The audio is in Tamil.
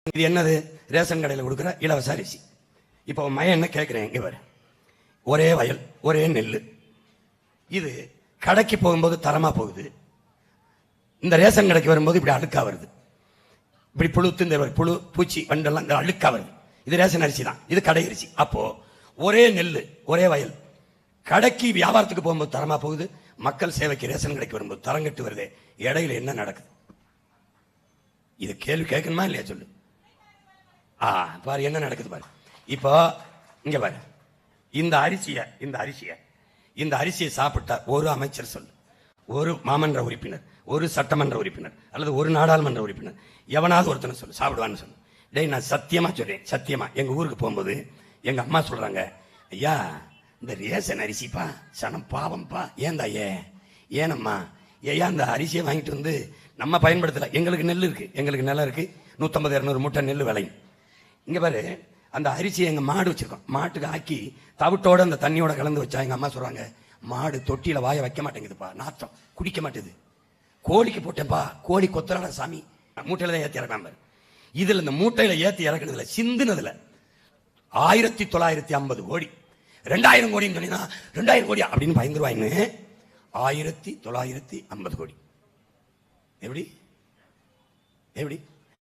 இது என்னது? ரேஷன் கடையில் கொடுக்குற இலவச அரிசி. இப்போ மையம் என்ன கேட்கிறேன், இங்க வர ஒரே வயல் ஒரே நெல், இது கடைக்கு போகும்போது தரமா போகுது, இந்த ரேஷன் கடைக்கு வரும்போது இப்படி அழுக்கா வருது, இப்படி புழுத்து இந்த புழு பூச்சி வண்டெல்லாம் இந்த அழுக்கா வருது. இது ரேஷன் அரிசி தான், இது கடை அரிசி. அப்போ ஒரே நெல் ஒரே வயல், கடைக்கு வியாபாரத்துக்கு போகும்போது தரமா போகுது, மக்கள் சேவைக்கு ரேஷன் கடைக்கு வரும்போது தரங்கட்டு வருது. இடையில என்ன நடக்குது? இது கேள்வி கேட்கணுமா இல்லையா சொல்லு. பாரு என்ன நடக்குது பாரு. இப்போ இங்க பாரு, இந்த அரிசியை சாப்பிட்டா ஒரு அமைச்சர் சொல்லு, ஒரு மாமன்ற உறுப்பினர், ஒரு சட்டமன்ற உறுப்பினர் அல்லது ஒரு நாடாளுமன்ற உறுப்பினர் எவனாவது ஒருத்தனை சொல்லு சாப்பிடுவான்னு சொல்லு. டேய் நான் சத்தியமா சொல்றேன், சத்தியமா எங்க ஊருக்கு போகும்போது எங்க அம்மா சொல்றாங்க, ஐயா இந்த ரேஷன் அரிசிப்பா சனம் பாவம்பா. ஏன்டா ஏனம்மா? ஐயா இந்த அரிசியை வாங்கிட்டு வந்து நம்ம பயன்படுத்தல, எங்களுக்கு நெல் இருக்கு, எங்களுக்கு நிலம் இருக்கு, 150-200 மூட்டை நெல் விளையும். இங்க பாரு, அந்த அரிசியை எங்க மாடு வச்சிருக்கோம், மாட்டுக்கு ஆக்கி தவிட்டோட அந்த தண்ணியோட கலந்து வச்சா எங்க அம்மா சொல்றாங்க, மாடு தொட்டியில வாய வைக்க மாட்டேங்குதுப்பா, நாத்தம் குடிக்க மாட்டேது. கோழிக்கு போட்டேன்ப்பா, கோழி கொத்தராட சாமி, மூட்டையில தான் ஏத்தி இறக்காம. இதுல இந்த மூட்டையில ஏத்தி இறக்குனதுல சிந்துனதுல 1950 கோடி, 2000 கோடின்னு சொன்னீங்கன்னா 2000 கோடியா அப்படின்னு பயந்துருவாங்க. 1950 கோடி எப்படி எப்படி